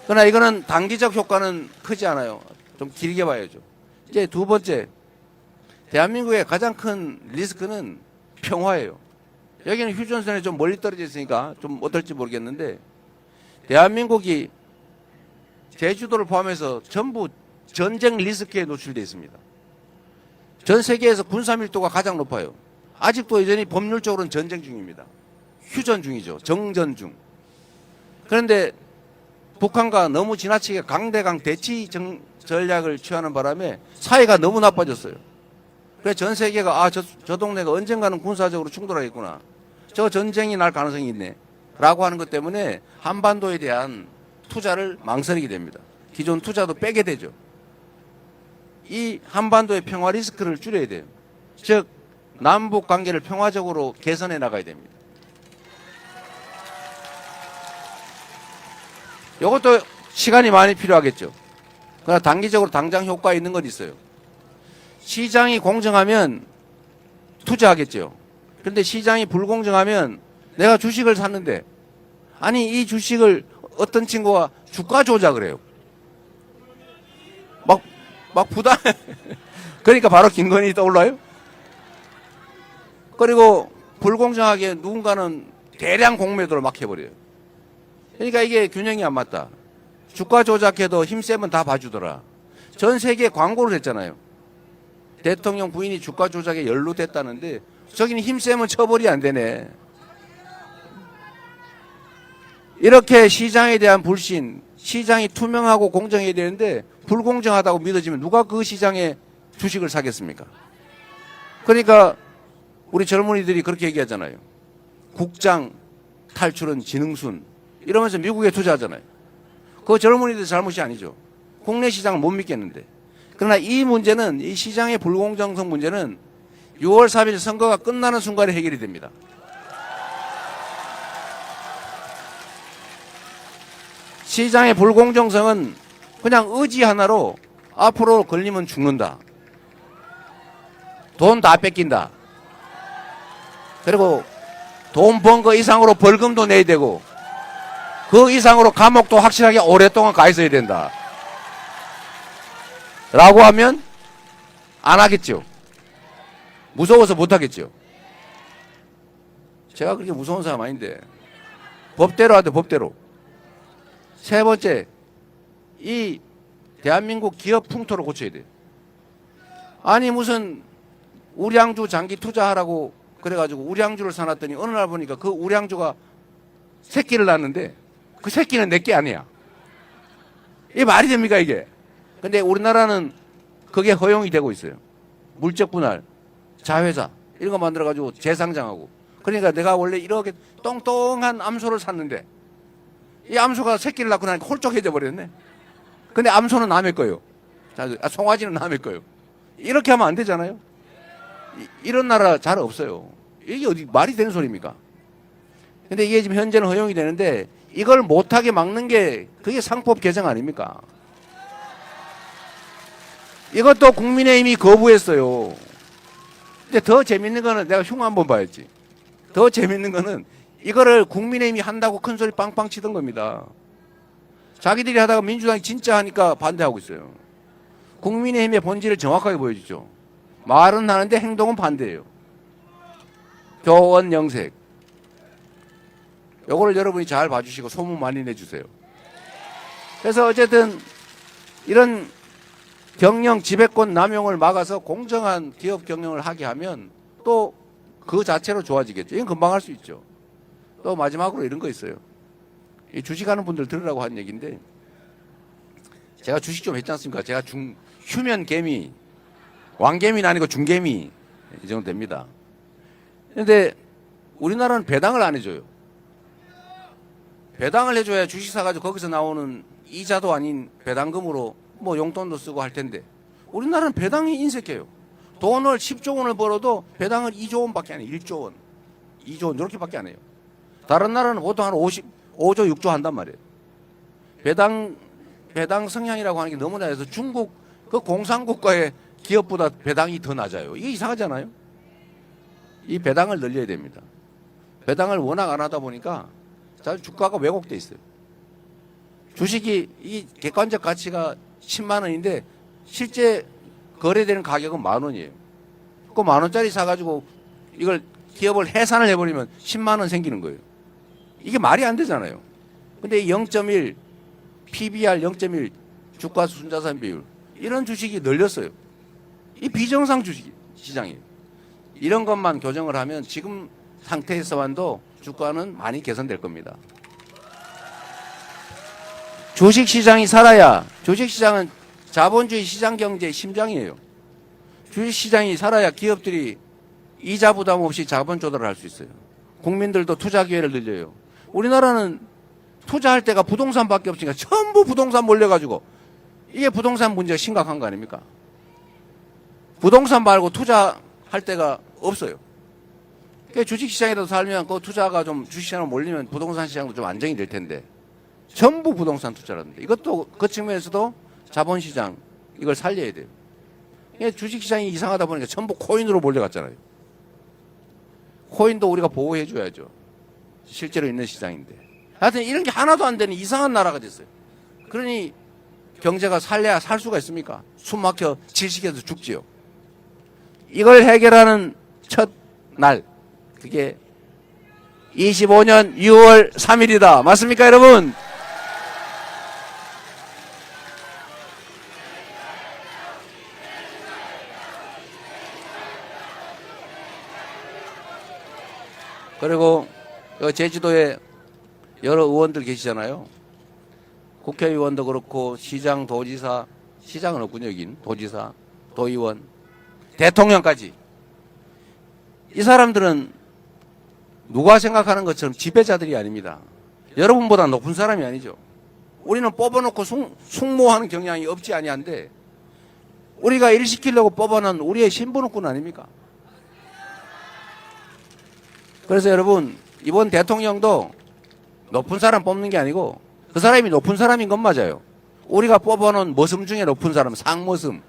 그러나 이거는 단기적 효과는 크지 않아요. 좀 길게 봐야죠. 이제 두 번째, 대한민국의 가장 큰 리스크는 평화예요. 여기는 휴전선에 좀 멀리 떨어져 있으니까 좀 어떨지 모르겠는데 대한민국이 제주도를 포함해서 전부 전쟁 리스크에 노출되어 있습니다. 전 세계에서 군사 밀도가 가장 높아요. 아직도 여전히 법률적으로는 전쟁 중입니다. 휴전 중이죠. 정전 중. 그런데 북한과 너무 지나치게 강대강 대치 전략을 취하는 바람에 사회가 너무 나빠졌어요. 그래서 전 세계가 저 동네가 언젠가는 군사적으로 충돌하겠구나. 저 전쟁이 날 가능성이 있네. 라고 하는 것 때문에 한반도에 대한 투자를 망설이게 됩니다. 기존 투자도 빼게 되죠. 이 한반도의 평화 리스크를 줄여야 돼요. 즉 남북 관계를 평화적으로 개선해 나가야 됩니다. 이것도 시간이 많이 필요하겠죠. 그러나 단기적으로 당장 효과 있는 건 있어요. 시장이 공정하면 투자하겠죠. 그런데 시장이 불공정하면 내가 주식을 샀는데 아니 이 주식을 어떤 친구가 주가 조작을 해요. 막 부담 그러니까 바로 김건희 떠올라요. 그리고 불공정하게 누군가는 대량 공매도를 막 해버려요. 그러니까 이게 균형이 안 맞다. 주가 조작해도 힘세면 다 봐주더라. 전 세계에 광고를 했잖아요. 대통령 부인이 주가 조작에 연루됐다는데 저기는 힘세면 처벌이 안 되네. 이렇게 시장에 대한 불신, 시장이 투명하고 공정해야 되는데 불공정하다고 믿어지면 누가 그 시장에 주식을 사겠습니까? 그러니까 우리 젊은이들이 그렇게 얘기하잖아요. 국장 탈출은 지능순 이러면서 미국에 투자하잖아요. 그거 젊은이들 잘못이 아니죠. 국내 시장을 못 믿겠는데. 그러나 이 문제는 이 시장의 불공정성 문제는 6월 3일 선거가 끝나는 순간에 해결이 됩니다. 시장의 불공정성은 그냥 의지 하나로 앞으로 걸리면 죽는다. 돈 다 뺏긴다. 그리고 돈 번 거 이상으로 벌금도 내야 되고 그 이상으로 감옥도 확실하게 오랫동안 가 있어야 된다. 라고 하면 안 하겠죠. 무서워서 못 하겠죠. 제가 그렇게 무서운 사람 아닌데 법대로 하되 법대로. 세 번째, 이 대한민국 기업 풍토를 고쳐야 돼요. 아니 무슨 우량주 장기 투자하라고 그래가지고 우량주를 사놨더니 어느 날 보니까 그 우량주가 새끼를 낳는데 그 새끼는 내게 아니야. 이게 말이 됩니까 이게? 근데 우리나라는 그게 허용이 되고 있어요. 물적 분할, 자회사 이런 거 만들어가지고 재상장하고. 그러니까 내가 원래 이렇게 똥똥한 암소를 샀는데 이 암소가 새끼를 낳고 나니까 홀쭉해져 버렸네. 근데 암소는 남의 거예요. 송아지는 남의 거예요. 이렇게 하면 안 되잖아요. 이런 나라 잘 없어요. 이게 어디 말이 되는 소리입니까? 근데 이게 지금 현재는 허용이 되는데 이걸 못하게 막는 게 그게 상법 개정 아닙니까? 이것도 국민의힘이 거부했어요. 근데 더 재밌는 거는 내가 흉 한번 봐야지. 더 재밌는 거는 이거를 국민의힘이 한다고 큰 소리 빵빵 치던 겁니다. 자기들이 하다가 민주당이 진짜 하니까 반대하고 있어요. 국민의힘의 본질을 정확하게 보여주죠. 말은 하는데 행동은 반대예요. 교원 영색. 요거를 여러분이 잘 봐주시고 소문 많이 내주세요. 그래서 어쨌든 이런 경영 지배권 남용을 막아서 공정한 기업 경영을 하게 하면 또 그 자체로 좋아지겠죠. 이건 금방 할 수 있죠. 또 마지막으로 이런 거 있어요. 이 주식하는 분들 들으라고 한 얘기인데 제가 주식 좀 했지 않습니까? 제가 휴면 개미, 왕개미는 아니고 중개미 이 정도 됩니다. 그런데 우리나라는 배당을 안 해줘요. 배당을 해줘야 주식 사가지고 거기서 나오는 이자도 아닌 배당금으로 뭐 용돈도 쓰고 할 텐데 우리나라는 배당이 인색해요. 돈을 10조 원을 벌어도 배당을 2조 원밖에 안 해요. 1조 원, 2조 원 이렇게밖에 안 해요. 다른 나라는 보통 한 5조, 6조 한단 말이에요. 배당 성향이라고 하는 게 너무나 해서 중국 그 공산국가의 기업보다 배당이 더 낮아요. 이게 이상하잖아요. 이 배당을 늘려야 됩니다. 배당을 워낙 안 하다 보니까 주가가 왜곡돼 있어요. 주식이 이 객관적 가치가 10만 원인데 실제 거래되는 가격은 10,000원이에요. 그 10,000원짜리 사가지고 이걸 기업을 해산을 해버리면 10만 원 생기는 거예요. 이게 말이 안 되잖아요. 근데 이 0.1 PBR 0.1 주가 순자산 비율 이런 주식이 늘렸어요. 이 비정상 주식 시장이에요. 이런 것만 교정을 하면 지금 상태에서만도 주가는 많이 개선될 겁니다. 주식시장이 살아야, 주식시장은 자본주의 시장 경제의 심장이에요. 주식시장이 살아야 기업들이 이자 부담 없이 자본 조달을 할 수 있어요. 국민들도 투자 기회를 늘려요. 우리나라는 투자할 때가 부동산밖에 없으니까 전부 부동산 몰려가지고 이게 부동산 문제가 심각한 거 아닙니까? 부동산 말고 투자할 데가 없어요. 그러니까 주식시장에도 살면 그 투자가 좀 주식시장으로 몰리면 부동산 시장도 좀 안정이 될 텐데 전부 부동산 투자라는데 이것도 그 측면에서도 자본시장 이걸 살려야 돼요. 그러니까 주식시장이 이상하다 보니까 전부 코인으로 몰려갔잖아요. 코인도 우리가 보호해 줘야죠. 실제로 있는 시장인데. 하여튼 이런 게 하나도 안 되는 이상한 나라가 됐어요. 그러니 경제가 살려야 살 수가 있습니까? 숨 막혀 질식해서 죽지요. 이걸 해결하는 첫 날, 그게 25년 6월 3일이다. 맞습니까, 여러분? 그리고 제주도에 여러 의원들 계시잖아요. 국회의원도 그렇고 시장, 도지사, 시장은 없군요, 여긴. 도지사, 도의원, 대통령까지. 이 사람들은 누가 생각하는 것처럼 지배자들이 아닙니다. 여러분보다 높은 사람이 아니죠. 우리는 뽑아놓고 숙모하는 경향이 없지 아니한데 우리가 일 시키려고 뽑아놓은 우리의 신분권 아닙니까? 그래서 여러분 이번 대통령도 높은 사람 뽑는 게 아니고 그 사람이 높은 사람인 건 맞아요. 우리가 뽑아놓은 머슴 중에 높은 사람, 상머슴.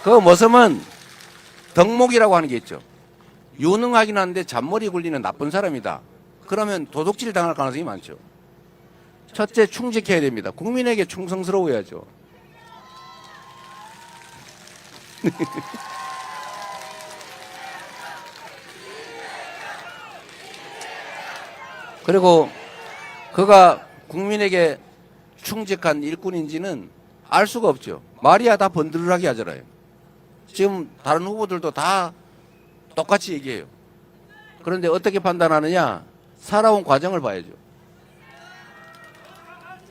그 머슴은 덕목이라고 하는 게 있죠. 유능하긴 한데 잔머리 굴리는 나쁜 사람이다. 그러면 도둑질 당할 가능성이 많죠. 첫째, 충직해야 됩니다. 국민에게 충성스러워야죠. 그리고 그가 국민에게 충직한 일꾼인지는 알 수가 없죠. 말이야 다 번들하게 하잖아요. 지금 다른 후보들도 다 똑같이 얘기해요. 그런데 어떻게 판단하느냐? 살아온 과정을 봐야죠.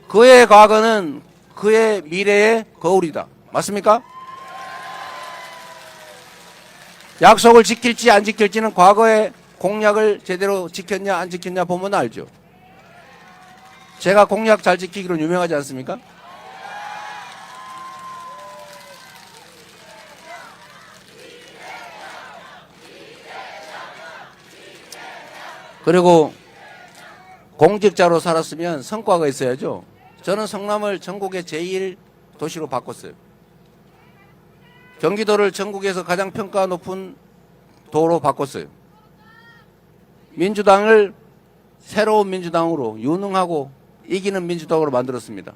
그의 과거는 그의 미래의 거울이다. 맞습니까? 약속을 지킬지 안 지킬지는 과거의 공약을 제대로 지켰냐 안 지켰냐 보면 알죠. 제가 공약 잘 지키기로 유명하지 않습니까? 그리고 공직자로 살았으면 성과가 있어야죠. 저는 성남을 전국의 제1도시로 바꿨어요. 경기도를 전국에서 가장 평가 높은 도로 바꿨어요. 민주당을 새로운 민주당으로 유능하고 이기는 민주당으로 만들었습니다.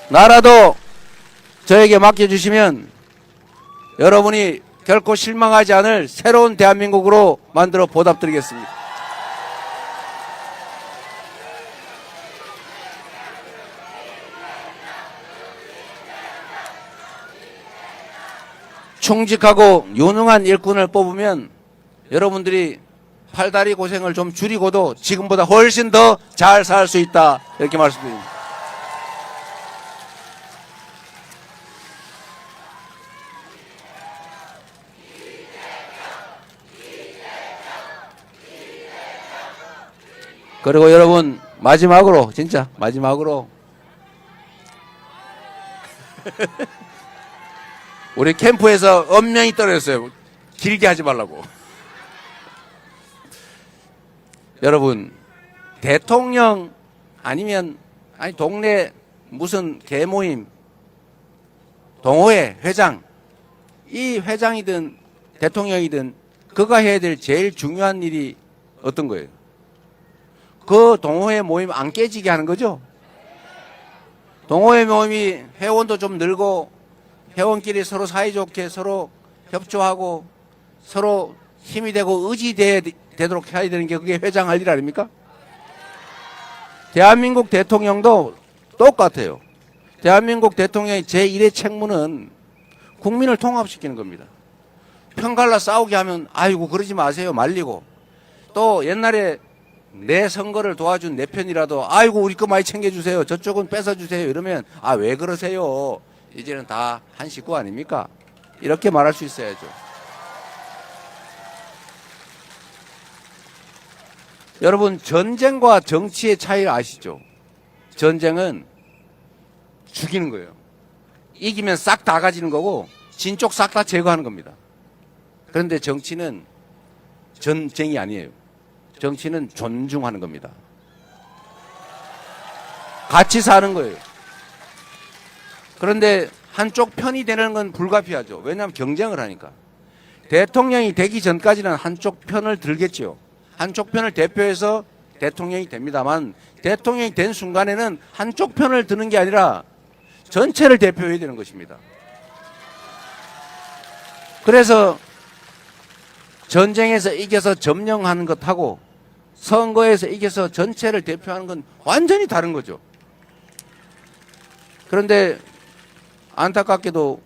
나라도 저에게 맡겨주시면 여러분이 결코 실망하지 않을 새로운 대한민국으로 만들어 보답드리겠습니다. 충직하고 유능한 일꾼을 뽑으면 여러분들이 팔다리 고생을 좀 줄이고도 지금보다 훨씬 더 잘 살 수 있다. 이렇게 말씀드립니다. 그리고 여러분 마지막으로 진짜 마지막으로 우리 캠프에서 엄명히 떨어졌어요. 길게 하지 말라고. 여러분 대통령 아니면 아니 동네 무슨 개모임 동호회 회장 이 회장이든 대통령이든 그가 해야 될 제일 중요한 일이 어떤 거예요? 그 동호회 모임 안 깨지게 하는 거죠. 동호회 모임이 회원도 좀 늘고 회원끼리 서로 사이좋게 서로 협조하고 서로 힘이 되고 의지되도록 해야 되는 게 그게 회장 할 일 아닙니까? 대한민국 대통령도 똑같아요. 대한민국 대통령의 제1의 책무는 국민을 통합시키는 겁니다. 편갈라 싸우게 하면 아이고 그러지 마세요 말리고 또 옛날에 내 선거를 도와준 내 편이라도 아이고 우리 거 많이 챙겨주세요 저쪽은 뺏어주세요 이러면 아 왜 그러세요 이제는 다 한 식구 아닙니까? 이렇게 말할 수 있어야죠. 여러분 전쟁과 정치의 차이를 아시죠? 전쟁은 죽이는 거예요. 이기면 싹 다 가지는 거고 진쪽 싹 다 제거하는 겁니다. 그런데 정치는 전쟁이 아니에요. 정치는 존중하는 겁니다. 같이 사는 거예요. 그런데 한쪽 편이 되는 건 불가피하죠. 왜냐하면 경쟁을 하니까. 대통령이 되기 전까지는 한쪽 편을 들겠지요. 한쪽 편을 대표해서 대통령이 됩니다만 대통령이 된 순간에는 한쪽 편을 드는 게 아니라 전체를 대표해야 되는 것입니다. 그래서 전쟁에서 이겨서 점령하는 것하고 선거에서 이겨서 전체를 대표하는 건 완전히 다른 거죠. 그런데 안타깝게도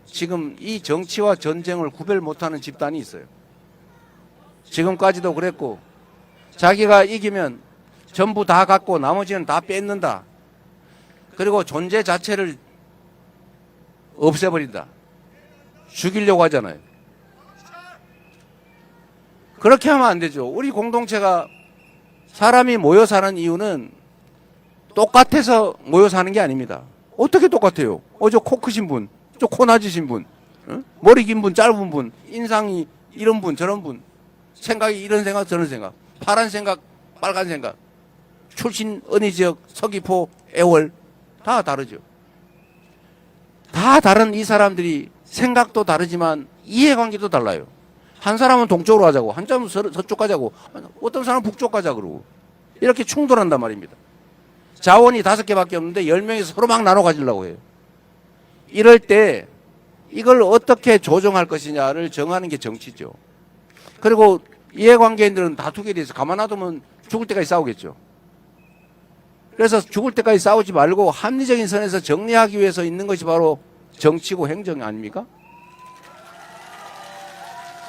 지금 이 정치와 전쟁을 구별 못하는 집단이 있어요. 지금까지도 그랬고 자기가 이기면 전부 다 갖고 나머지는 다 뺏는다. 그리고 존재 자체를 없애버린다. 죽이려고 하잖아요. 그렇게 하면 안 되죠. 우리 공동체가 사람이 모여 사는 이유는 똑같아서 모여 사는 게 아닙니다. 어떻게 똑같아요? 저 코 크신 분, 저 코 낮으신 분, 머리 긴 분, 짧은 분, 인상이 이런 분, 저런 분, 생각이 이런 생각, 저런 생각, 파란 생각, 빨간 생각, 출신 어느 지역, 서귀포, 애월 다 다르죠. 다 다른 이 사람들이 생각도 다르지만 이해관계도 달라요. 한 사람은 동쪽으로 가자고, 한 사람은 서쪽 가자고, 어떤 사람은 북쪽 가자 그러고 이렇게 충돌한단 말입니다. 자원이 5개밖에 없는데 10명이서 서로 막 나눠 가지려고 해요. 이럴 때 이걸 어떻게 조정할 것이냐를 정하는 게 정치죠. 그리고 이해관계인들은 다투게 돼서 가만 놔두면 죽을 때까지 싸우겠죠. 그래서 죽을 때까지 싸우지 말고 합리적인 선에서 정리하기 위해서 있는 것이 바로 정치고 행정 아닙니까?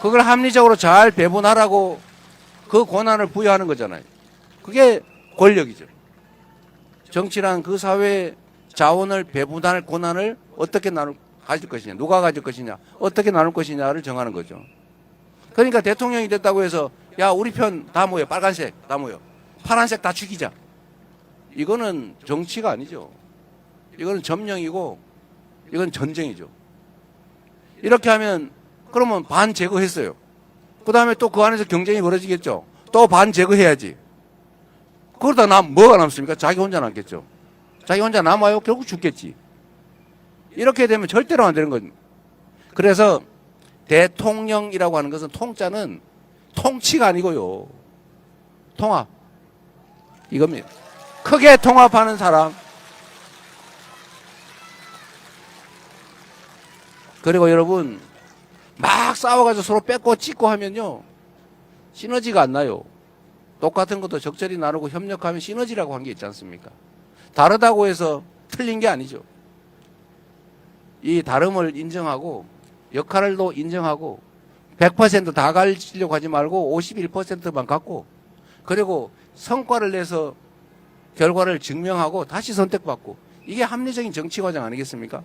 그걸 합리적으로 잘 배분하라고 그 권한을 부여하는 거잖아요. 그게 권력이죠. 정치란 그 사회의 자원을 배분할 권한을 어떻게 가질 것이냐, 누가 가질 것이냐, 어떻게 나눌 것이냐를 정하는 거죠. 그러니까 대통령이 됐다고 해서 야 우리 편 다 모여, 빨간색 다 모여, 파란색 다 죽이자. 이거는 정치가 아니죠. 이거는 점령이고 이건 전쟁이죠. 이렇게 하면 그러면 반 제거했어요. 그 다음에 또 그 안에서 경쟁이 벌어지겠죠. 또 반 제거해야지. 그러다 뭐가 남습니까? 자기 혼자 남겠죠. 자기 혼자 남아요. 결국 죽겠지. 이렇게 되면 절대로 안 되는 거죠. 그래서 대통령이라고 하는 것은 통자는 통치가 아니고요. 통합. 이겁니다. 크게 통합하는 사람. 그리고 여러분 막 싸워가지고 서로 뺏고 찢고 하면요 시너지가 안 나요. 똑같은 것도 적절히 나누고 협력하면 시너지라고 한 게 있지 않습니까? 다르다고 해서 틀린 게 아니죠. 이 다름을 인정하고 역할도 인정하고 100%다 가지려고 하지 말고 51%만 갖고 그리고 성과를 내서 결과를 증명하고 다시 선택받고 이게 합리적인 정치 과정 아니겠습니까?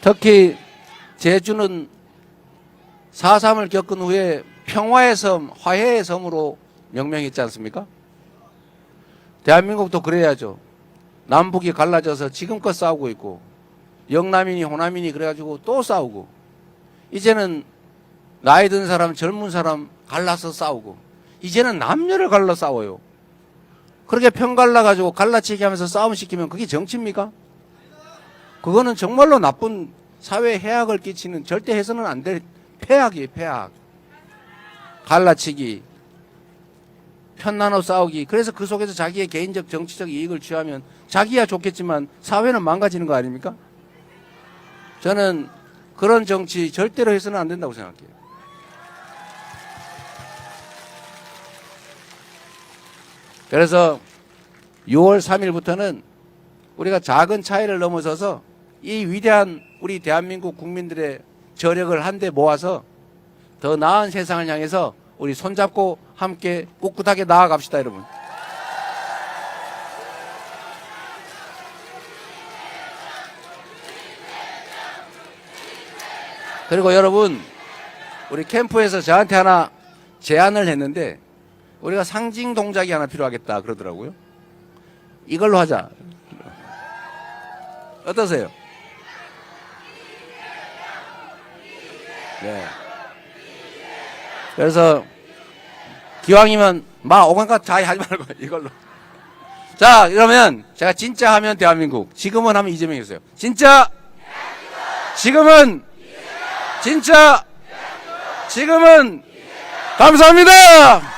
특히 제주는 4.3을 겪은 후에 평화의 섬, 화해의 섬으로 명명했지 않습니까? 대한민국도 그래야죠. 남북이 갈라져서 지금껏 싸우고 있고 영남이니 호남이니 그래가지고 또 싸우고 이제는 나이 든 사람 젊은 사람 갈라서 싸우고 이제는 남녀를 갈라 싸워요. 그렇게 편 갈라가지고 갈라치기 하면서 싸움 시키면 그게 정치입니까? 그거는 정말로 나쁜 사회 해악을 끼치는 절대 해서는 안 될 폐악이에요. 폐악. 갈라치기 편 나눠 싸우기. 그래서 그 속에서 자기의 개인적 정치적 이익을 취하면 자기야 좋겠지만 사회는 망가지는 거 아닙니까? 저는 그런 정치 절대로 해서는 안 된다고 생각해요. 그래서 6월 3일부터는 우리가 작은 차이를 넘어서서 이 위대한 우리 대한민국 국민들의 저력을 한데 모아서 더 나은 세상을 향해서 우리 손잡고 함께 꿋꿋하게 나아갑시다, 여러분. 그리고 여러분, 우리 캠프에서 저한테 하나 제안을 했는데 우리가 상징 동작이 하나 필요하겠다 그러더라고요. 이걸로 하자. 어떠세요? 네. 그래서 기왕이면 막 오간가 자이 하지 말고 이걸로. 자, 그러면 제가 진짜 하면 대한민국, 지금은 하면 이재명이 있어요. 진짜, 지금은, 진짜, 지금은, 감사합니다.